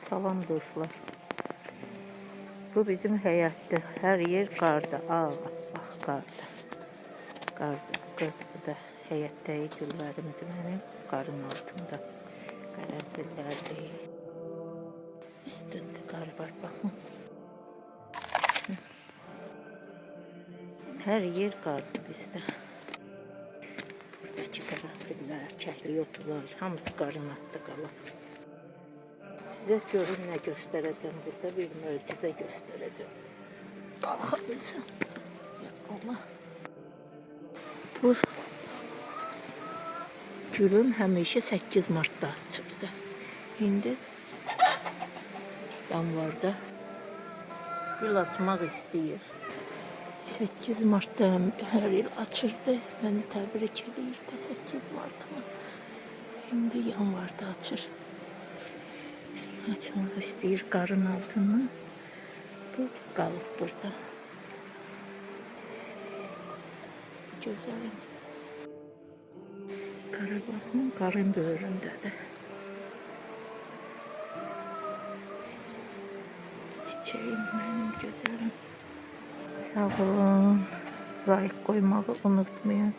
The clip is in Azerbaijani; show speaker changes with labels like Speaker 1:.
Speaker 1: Salam dostlar. Bu bizim həyətdə. Hər yer qarda. Bax qarda. Qarda. Bu da həyətdəyi güllərimdir mənim. Qarın altında. Qərənfillərdir. Üstündə qar var baxın. Hər yer qardır bizdə. Buradakı qərənfillər, kəhliyotular, hamısı qarın altında qalır. Size görün ne göstereceğim burada, bir möcüzə göstereceğim. Qalxabilsəm. Ya Allah. Bu gülüm həmişə 8 Mart'da açırdı. İndi yanvarda gül açmaq istəyir. 8 Mart'da hər il açırdı. Məni təbrik edirdi 8 Mart'ıma. İndi yanvarda açır. Açmaq istəyir qarın altını. Bu qalıb burada. Gözəlim. Qarabağın qarın böyründədir. Çiçeğim mənim gözəlim. Sağ olun. Like koymağı unutmayın.